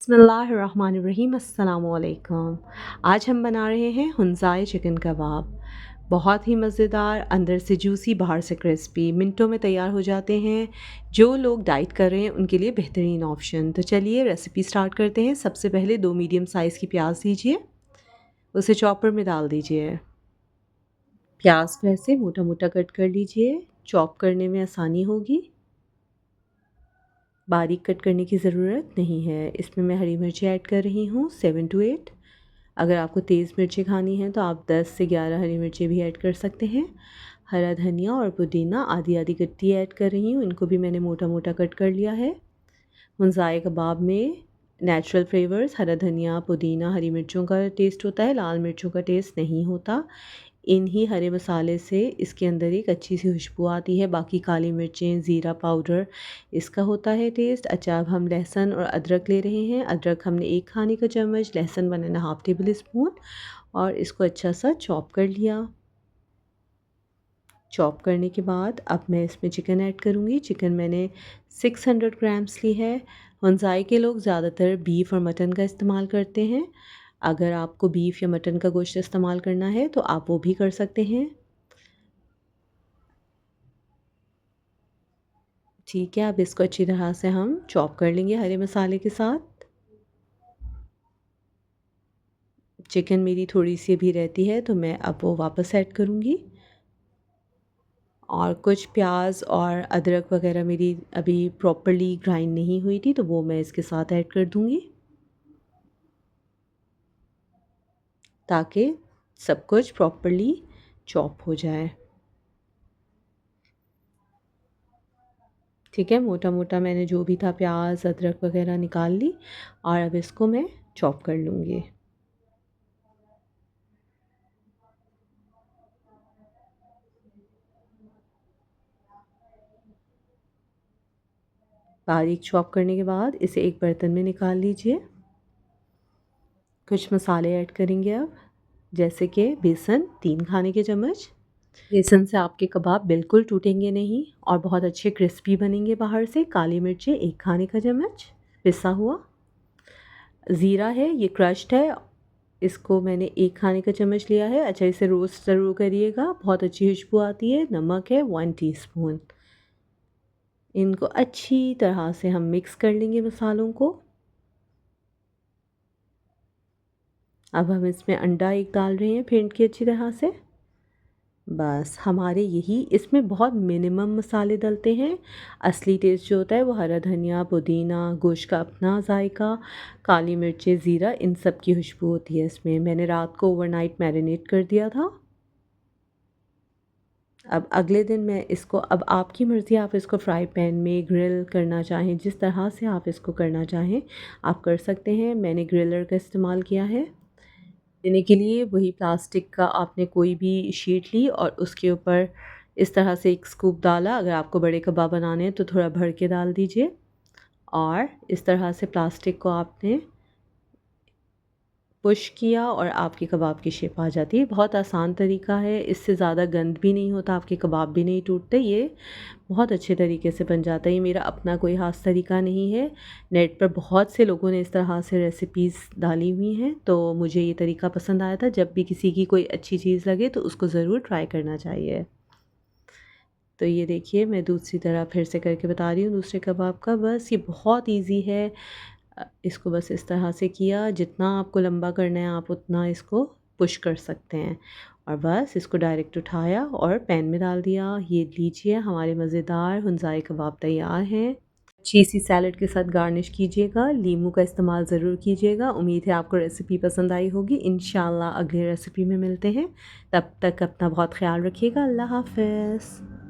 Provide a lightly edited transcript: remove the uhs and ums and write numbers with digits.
बिस्मिल्लाहिर्रहमानिर्रहीम अस्सलामुअलैकुम। आज हम बना रहे हैं हुंज़ाई चिकन कबाब। बहुत ही मज़ेदार, अंदर से जूसी, बाहर से क्रिस्पी, मिनटों में तैयार हो जाते हैं। जो लोग डाइट कर रहे हैं उनके लिए बेहतरीन ऑप्शन। तो चलिए रेसिपी स्टार्ट करते हैं। सबसे पहले 2 मीडियम साइज़ की प्याज लीजिए, उसे चॉपर में डाल दीजिए। प्याज को ऐसे मोटा-मोटा कट कर लीजिए, चॉप करने में आसानी होगी। बारीक कट करने की ज़रूरत नहीं है। इसमें मैं हरी मिर्ची ऐड कर रही हूँ 7 टू 8। अगर आपको तेज़ मिर्ची खानी है तो आप 10 से 11 हरी मिर्ची भी ऐड कर सकते हैं। हरा धनिया और पुदीना आधी आधी गट्टी ऐड कर रही हूँ, इनको भी मैंने मोटा मोटा कट कर लिया है। हुंज़ाई कबाब में नेचुरल फ्लेवर्स हरा धनिया, पुदीना, हरी मिर्चों का टेस्ट होता है, लाल मिर्चों का टेस्ट नहीं होता। इन्हीं हरे मसाले से इसके अंदर एक अच्छी सी खुशबू आती है। बाकी काली मिर्चें, ज़ीरा पाउडर, इसका होता है टेस्ट। अच्छा, अब हम लहसुन और अदरक ले रहे हैं। अदरक हमने 1 खाने का चम्मच, लहसुन 1 एंड हाफ़ टेबल स्पून, और इसको अच्छा सा चॉप कर लिया। चॉप करने के बाद अब मैं इसमें चिकन ऐड करूँगी। चिकन मैंने 600 ग्राम्स ली है। हुंज़ाई के लोग ज़्यादातर बीफ और मटन का इस्तेमाल करते हैं। अगर आपको बीफ या मटन का गोश्त इस्तेमाल करना है तो आप वो भी कर सकते हैं। ठीक है, अब इसको अच्छी तरह से हम चॉप कर लेंगे हरे मसाले के साथ। चिकन मेरी थोड़ी-सी अभी रहती है तो मैं अब वो वापस ऐड करूँगी। और कुछ प्याज और अदरक वग़ैरह मेरी अभी प्रॉपर्ली ग्राइंड नहीं हुई थी तो वो मैं इसके साथ ऐड कर दूँगी, ताकि सब कुछ प्रॉपर्ली चॉप हो जाए। ठीक है, मोटा-मोटा मैंने जो भी था प्याज, अदरक वग़ैरह निकाल ली और अब इसको मैं चॉप कर लूँगी। बारीक चॉप करने के बाद इसे एक बर्तन में निकाल लीजिए। कुछ मसाले ऐड करेंगे अब, जैसे कि बेसन 3 खाने के चम्मच। बेसन से आपके कबाब बिल्कुल टूटेंगे नहीं और बहुत अच्छे क्रिस्पी बनेंगे बाहर से। काली मिर्चें 1 खाने का चम्मच पिसा हुआ। ज़ीरा है, ये क्रश्ड है, इसको मैंने 1 खाने का चम्मच लिया है। अच्छा, इसे रोस्ट ज़रूर करिएगा, बहुत अच्छी खुशबू आती है। नमक है 1 टीस्पून। इनको अच्छी तरह से हम मिक्स कर लेंगे मसालों को। अब हम इसमें अंडा एक डाल रहे हैं फेंट के अच्छी तरह से। बस हमारे यही इसमें बहुत मिनिमम मसाले डलते हैं। असली टेस्ट जो होता है वो हरा धनिया, पुदीना, गोश्त का अपना जायका, काली मिर्चें, ज़ीरा, इन सब की खुशबू होती है इसमें। मैंने रात को ओवरनाइट मैरिनेट कर दिया था। अब अगले दिन मैं इसको, अब आपकी मर्ज़ी, आप इसको फ्राई पैन में ग्रिल करना चाहें, जिस तरह से आप इसको करना चाहें आप कर सकते हैं। मैंने ग्रिलर का इस्तेमाल किया है। देने के लिए वही प्लास्टिक का आपने कोई भी शीट ली और उसके ऊपर इस तरह से एक स्कूप डाला। अगर आपको बड़े कबाब बनाने हैं तो थोड़ा भर के डाल दीजिए और इस तरह से प्लास्टिक को आपने पुश किया और आपके कबाब की शेप आ जाती है। बहुत आसान तरीका है, इससे ज़्यादा गंद भी नहीं होता, आपके कबाब भी नहीं टूटते, ये बहुत अच्छे तरीके से बन जाता है। ये मेरा अपना कोई ख़ास तरीका नहीं है, नेट पर बहुत से लोगों ने इस तरह से रेसिपीज़ डाली हुई हैं, तो मुझे ये तरीका पसंद आया था। जब भी किसी की कोई अच्छी चीज़ लगे तो उसको ज़रूर ट्राई करना चाहिए। तो ये देखिए, मैं दूसरी तरह फिर से करके बता रही हूँ दूसरे कबाब का। बस ये बहुत ईज़ी है। इसको बस इस तरह से किया, जितना आपको लंबा करना है आप उतना इसको पुश कर सकते हैं और बस इसको डायरेक्ट उठाया और पैन में डाल दिया। ये लीजिए, हमारे मज़ेदार हुंज़ाई कबाब तैयार हैं। अच्छी सी सैलड के साथ गार्निश कीजिएगा। लीमू का इस्तेमाल ज़रूर कीजिएगा। उम्मीद है आपको रेसिपी पसंद आई होगी। इंशाल्लाह अगली रेसिपी में मिलते हैं। तब तक अपना बहुत ख़्याल रखिएगा। अल्लाह हाफ़िज़।